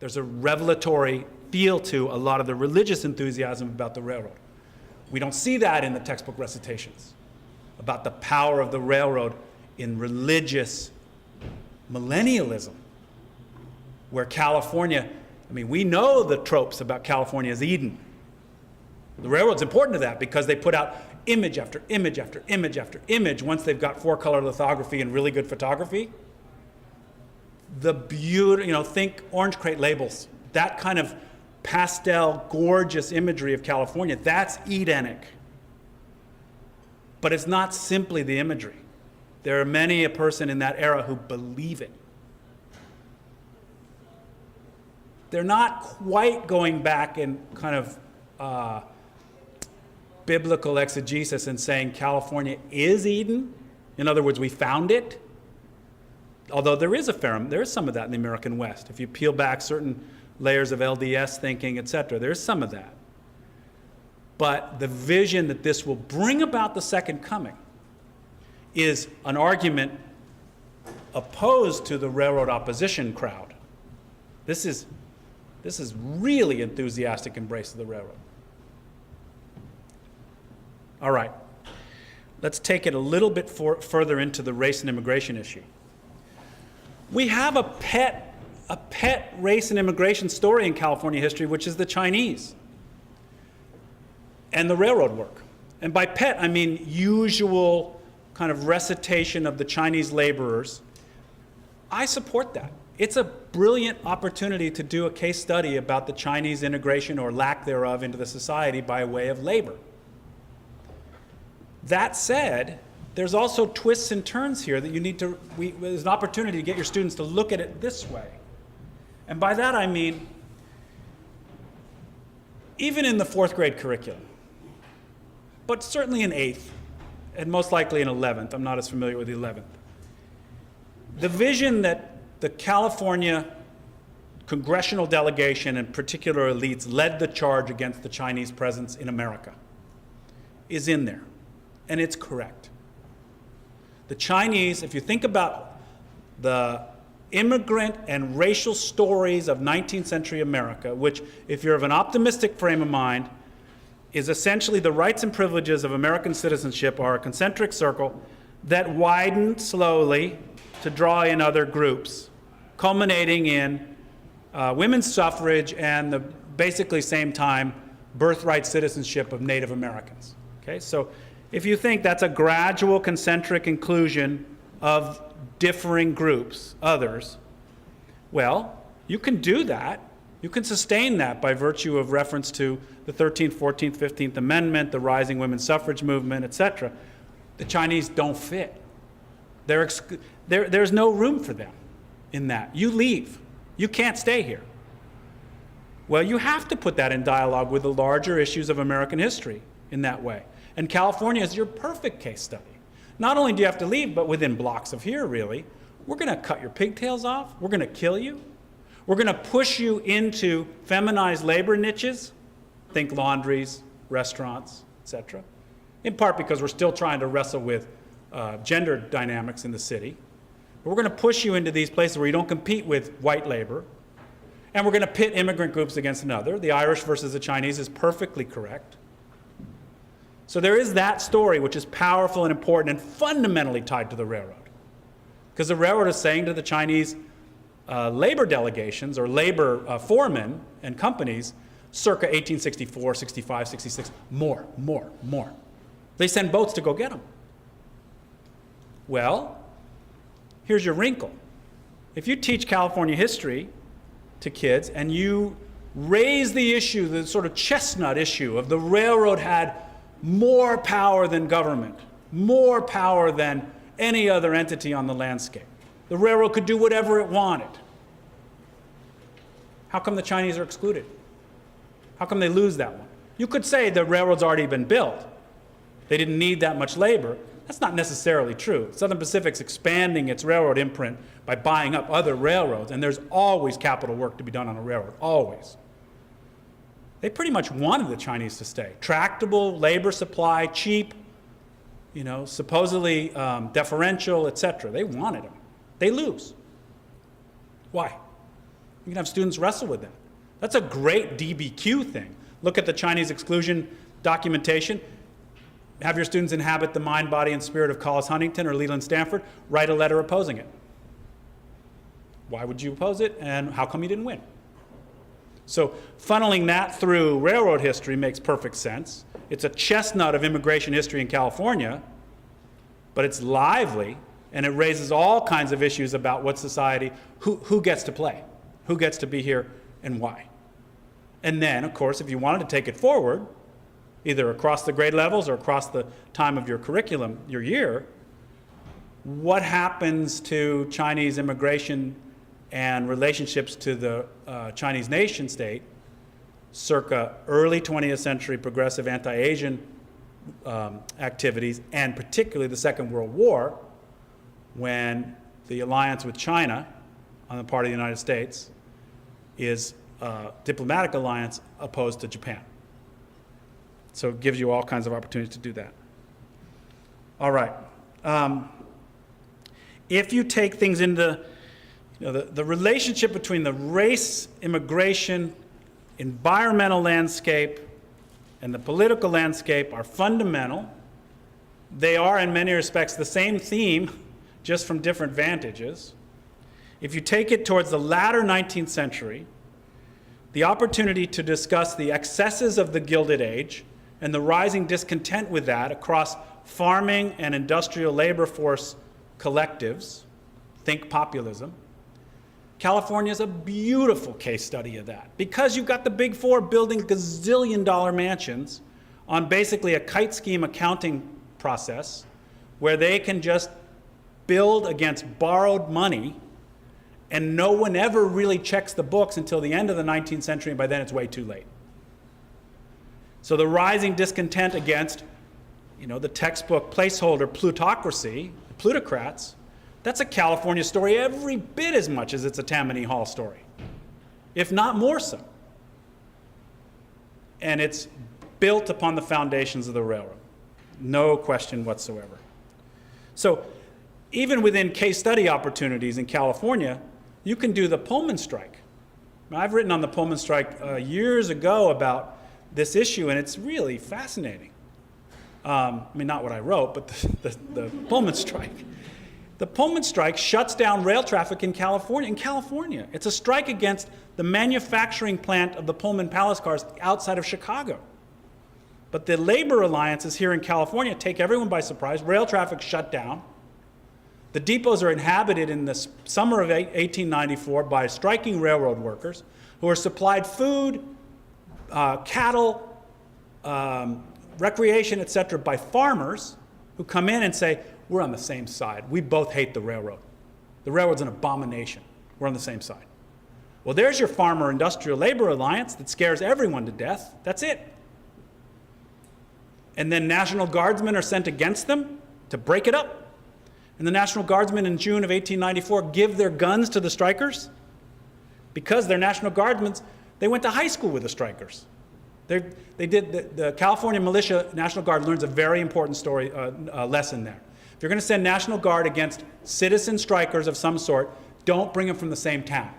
There's a revelatory feel to a lot of the religious enthusiasm about the railroad. We don't see that in the textbook recitations about the power of the railroad in religious millennialism, where California, I mean, we know the tropes about California as Eden. The railroad's important to that because they put out image after image after image after image once they've got 4-color lithography and really good photography. The beauty, think orange crate labels, that kind of pastel, gorgeous imagery of California, that's Edenic. But it's not simply the imagery. There are many a person in that era who believe it. They're not quite going back in kind of biblical exegesis and saying California is Eden. In other words, we found it. Although there is some of that in the American West. If you peel back certain layers of LDS thinking, etc., there's some of that. But the vision that this will bring about the second coming is an argument opposed to the railroad opposition crowd. This is really enthusiastic embrace of the railroad. All right, let's take it a little bit further into the race and immigration issue. We have a pet race and immigration story in California history, which is the Chinese and the railroad work. And by pet, I mean usual kind of recitation of the Chinese laborers. I support that. It's a brilliant opportunity to do a case study about the Chinese integration or lack thereof into the society by way of labor. That said, there's also twists and turns here that you need to, there's an opportunity to get your students to look at it this way. And by that I mean, even in the 4th grade curriculum, but certainly in 8th, and most likely in 11th, I'm not as familiar with the 11th, the vision that the California congressional delegation and particular elites led the charge against the Chinese presence in America is in there, and it's correct. The Chinese, if you think about the immigrant and racial stories of 19th century America, which, if you're of an optimistic frame of mind, is essentially the rights and privileges of American citizenship are a concentric circle that widened slowly to draw in other groups, culminating in women's suffrage and the basically same time birthright citizenship of Native Americans. Okay, so if you think that's a gradual concentric inclusion of differing groups, others, well, you can do that. You can sustain that by virtue of reference to the 13th, 14th, 15th Amendment, the rising women's suffrage movement, etc. The Chinese don't fit. There's no room for them in that. You leave. You can't stay here. Well, you have to put that in dialogue with the larger issues of American history in that way. And California is your perfect case study. Not only do you have to leave, but within blocks of here, really, we're going to cut your pigtails off. We're going to kill you. We're going to push you into feminized labor niches. Think laundries, restaurants, etc. In part because we're still trying to wrestle with gender dynamics in the city. But we're going to push you into these places where you don't compete with white labor. And we're going to pit immigrant groups against another. The Irish versus the Chinese is perfectly correct. So there is that story, which is powerful and important and fundamentally tied to the railroad. Because the railroad is saying to the Chinese labor delegations or labor foremen and companies circa 1864, 65, 66, more. They send boats to go get them. Well, here's your wrinkle. If you teach California history to kids and you raise the issue, the sort of chestnut issue of the railroad had more power than government, more power than any other entity on the landscape. The railroad could do whatever it wanted. How come the Chinese are excluded? How come they lose that one? You could say the railroad's already been built. They didn't need that much labor. That's not necessarily true. Southern Pacific's expanding its railroad imprint by buying up other railroads, and there's always capital work to be done on a railroad, always. They pretty much wanted the Chinese to stay. Tractable, labor supply, cheap, supposedly deferential, etc. They wanted them. They lose. Why? You can have students wrestle with that. That's a great DBQ thing. Look at the Chinese exclusion documentation. Have your students inhabit the mind, body, and spirit of Collis Huntington or Leland Stanford. Write a letter opposing it. Why would you oppose it, and how come you didn't win? So funneling that through railroad history makes perfect sense. It's a chestnut of immigration history in California, but it's lively, and it raises all kinds of issues about what society, who gets to play, who gets to be here, and why. And then, of course, if you wanted to take it forward, either across the grade levels or across the time of your curriculum, your year, what happens to Chinese immigration and relationships to the Chinese nation state circa early 20th century progressive anti-Asian activities, and particularly the Second World War, when the alliance with China on the part of the United States is a diplomatic alliance opposed to Japan. So it gives you all kinds of opportunities to do that. All right. If you take things into the relationship between the race, immigration, environmental landscape, and the political landscape are fundamental. They are, in many respects, the same theme, just from different vantages. If you take it towards the latter 19th century, the opportunity to discuss the excesses of the Gilded Age and the rising discontent with that across farming and industrial labor force collectives, think populism. California is a beautiful case study of that, because you've got the Big Four building gazillion-dollar mansions on basically a kite scheme accounting process where they can just build against borrowed money, and no one ever really checks the books until the end of the 19th century, and by then it's way too late. So the rising discontent against, the textbook placeholder plutocracy, plutocrats, that's a California story every bit as much as it's a Tammany Hall story, if not more so. And it's built upon the foundations of the railroad, no question whatsoever. So even within case study opportunities in California, you can do the Pullman strike. Now, I've written on the Pullman strike years ago about this issue, and it's really fascinating. Not what I wrote, but the Pullman strike. The Pullman strike shuts down rail traffic in California. It's a strike against the manufacturing plant of the Pullman Palace cars outside of Chicago. But the labor alliances here in California take everyone by surprise. Rail traffic shut down. The depots are inhabited in the summer of 1894 by striking railroad workers who are supplied food, cattle, recreation, etc., by farmers who come in and say, we're on the same side. We both hate the railroad. The railroad's an abomination. We're on the same side. Well, there's your farmer industrial labor alliance that scares everyone to death. That's it. And then National Guardsmen are sent against them to break it up. And the National Guardsmen in June of 1894 give their guns to the strikers because they're National Guardsmen. They went to high school with the strikers. The California Militia National Guard learns a very important lesson there. If you're going to send National Guard against citizen strikers of some sort, don't bring them from the same town.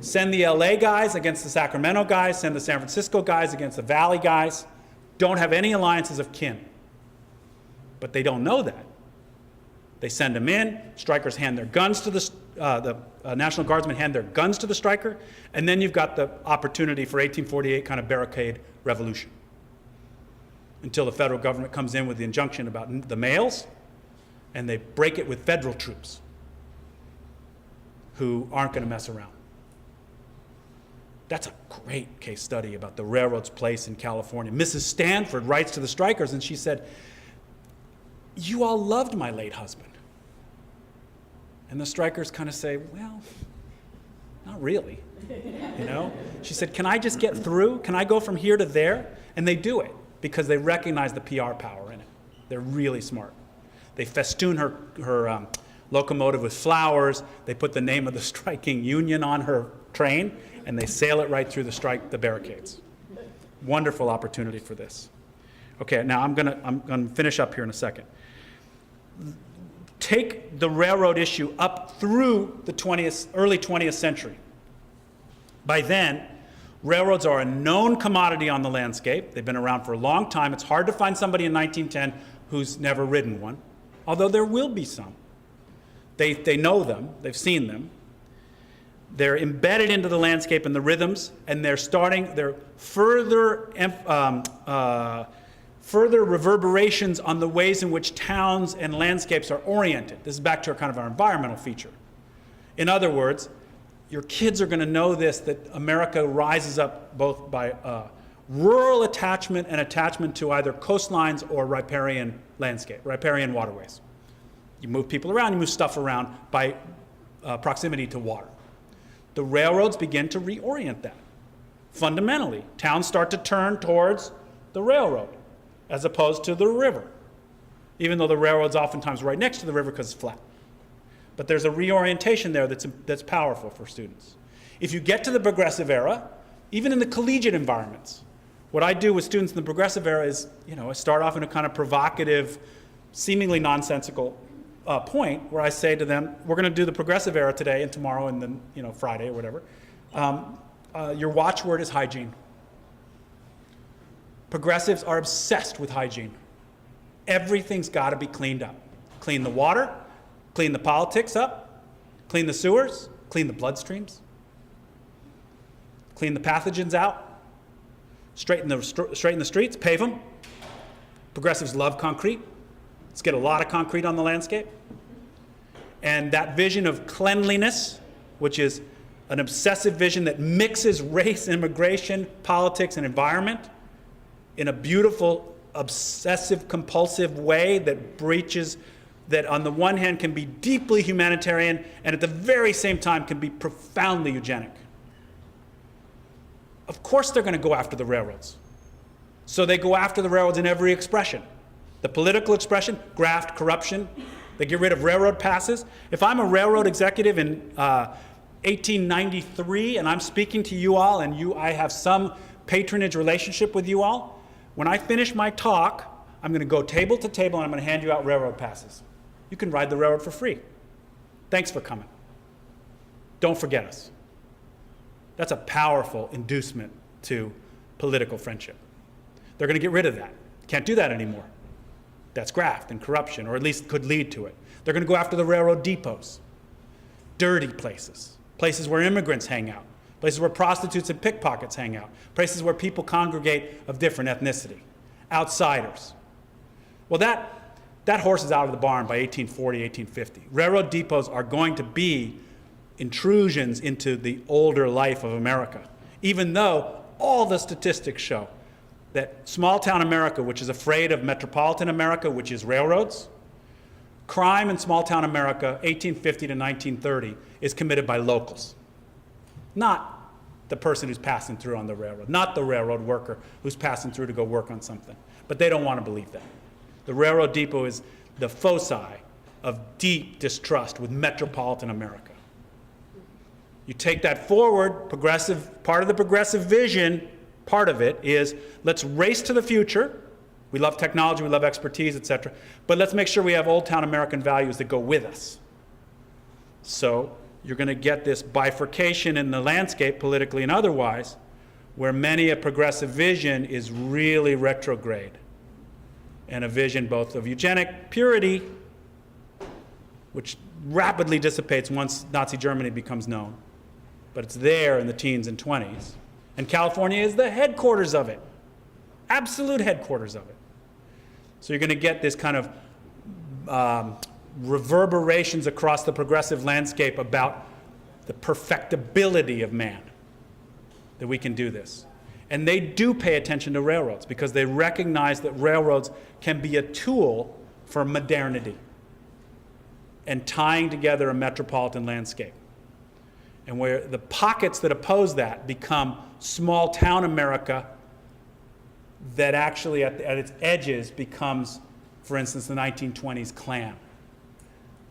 Send the LA guys against the Sacramento guys, send the San Francisco guys against the Valley guys. Don't have any alliances of kin. But they don't know that. They send them in, strikers hand their guns to the National Guardsmen hand their guns to the striker, and then you've got the opportunity for 1848 kind of barricade revolution until the federal government comes in with the injunction about the mails, and they break it with federal troops who aren't going to mess around. That's a great case study about the railroad's place in California. Mrs. Stanford writes to the strikers, and she said, "You all loved my late husband." And the strikers kind of say, "Well, not really." She said, "Can I just get through? Can I go from here to there?" And they do it because they recognize the PR power in it. They're really smart. They festoon her locomotive with flowers. They put the name of the striking union on her train, and they sail it right through the barricades. Wonderful opportunity for this. Okay, now I'm gonna finish up here in a second. Take the railroad issue up through the early 20th century. By then, railroads are a known commodity on the landscape. They've been around for a long time. It's hard to find somebody in 1910 who's never ridden one, although there will be some. They know them. They've seen them. They're embedded into the landscape and the rhythms, and they're further reverberations on the ways in which towns and landscapes are oriented. This is back to kind of our environmental feature. In other words, your kids are going to know this, that America rises up both by rural attachment and attachment to either coastlines or riparian landscape, riparian waterways. You move people around, you move stuff around by proximity to water. The railroads begin to reorient that. Fundamentally, towns start to turn towards the railroad as opposed to the river, even though the railroad's oftentimes right next to the river because it's flat. But there's a reorientation there that's powerful for students. If you get to the progressive era, even in the collegiate environments, what I do with students in the progressive era is, I start off in a kind of provocative, seemingly nonsensical point where I say to them, we're going to do the progressive era today and tomorrow and then, Friday or whatever. Your watchword is hygiene. Progressives are obsessed with hygiene. Everything's got to be cleaned up. Clean the water, clean the politics up, clean the sewers, clean the bloodstreams, clean the pathogens out, straighten the streets, pave them. Progressives love concrete. Let's get a lot of concrete on the landscape. And that vision of cleanliness, which is an obsessive vision that mixes race, immigration, politics, and environment in a beautiful, obsessive, compulsive way that breaches, that on the one hand can be deeply humanitarian and at the very same time can be profoundly eugenic. Of course they're going to go after the railroads. So they go after the railroads in every expression. The political expression, graft, corruption. They get rid of railroad passes. If I'm a railroad executive in 1893 and I'm speaking to you all and I have some patronage relationship with you all, when I finish my talk, I'm going to go table to table and I'm going to hand you out railroad passes. You can ride the railroad for free. Thanks for coming. Don't forget us. That's a powerful inducement to political friendship. They're going to get rid of that. Can't do that anymore. That's graft and corruption, or at least could lead to it. They're going to go after the railroad depots, dirty places, places where immigrants hang out, places where prostitutes and pickpockets hang out, places where people congregate of different ethnicity, outsiders. Well, that horse is out of the barn by 1840, 1850. Railroad depots are going to be intrusions into the older life of America, even though all the statistics show that small-town America, which is afraid of metropolitan America, which is railroads, crime in small-town America, 1850 to 1930, is committed by locals, not the person who's passing through on the railroad, not the railroad worker who's passing through to go work on something. But they don't want to believe that. The railroad depot is the foci of deep distrust with metropolitan America. You take that forward, part of the progressive vision, part of it is let's race to the future. We love technology, we love expertise, etc. But let's make sure we have old-town American values that go with us. So you're going to get this bifurcation in the landscape, politically and otherwise, where many a progressive vision is really retrograde. And a vision both of eugenic purity, which rapidly dissipates once Nazi Germany becomes known, but it's there in the teens and 20s. And California is the headquarters of it, absolute headquarters of it. So you're going to get this kind of reverberations across the progressive landscape about the perfectibility of man, that we can do this. And they do pay attention to railroads because they recognize that railroads can be a tool for modernity and tying together a metropolitan landscape. And where the pockets that oppose that become small town America that actually at its edges becomes, for instance, the 1920s Klan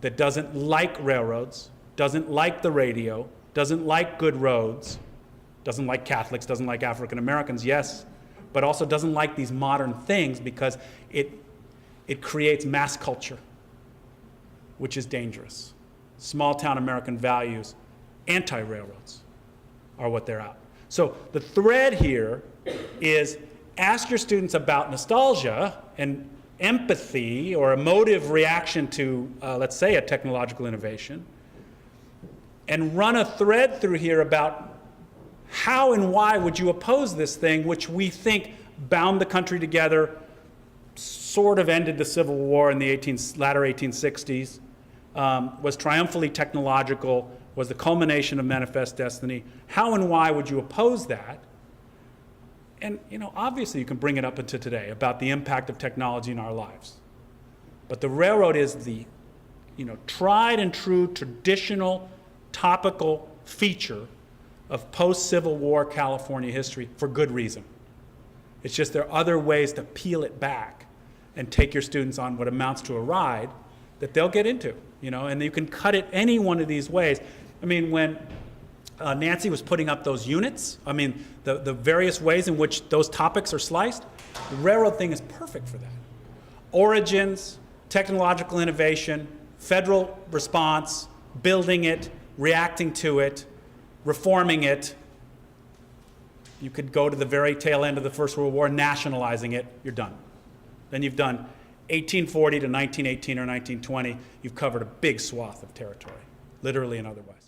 that doesn't like railroads, doesn't like the radio, doesn't like good roads, doesn't like Catholics, doesn't like African Americans, yes, but also doesn't like these modern things because it creates mass culture, which is dangerous. Small town American values, anti-railroads. are what they're out. So the thread here is ask your students about nostalgia and empathy or emotive reaction to, let's say, a technological innovation, and run a thread through here about how and why would you oppose this thing which we think bound the country together, sort of ended the Civil War in the latter 1860s, was triumphantly technological, was the culmination of manifest destiny. How and why would you oppose that? And obviously you can bring it up into today about the impact of technology in our lives. But the railroad is the tried and true traditional topical feature of post-Civil War California history for good reason. It's just there are other ways to peel it back and take your students on what amounts to a ride that they'll get into, and you can cut it any one of these ways. I mean, when Nancy was putting up those units, the various ways in which those topics are sliced, the railroad thing is perfect for that. Origins, technological innovation, federal response, building it, reacting to it, reforming it. You could go to the very tail end of the First World War, nationalizing it, you're done. Then you've done 1840 to 1918 or 1920, you've covered a big swath of territory, literally and otherwise.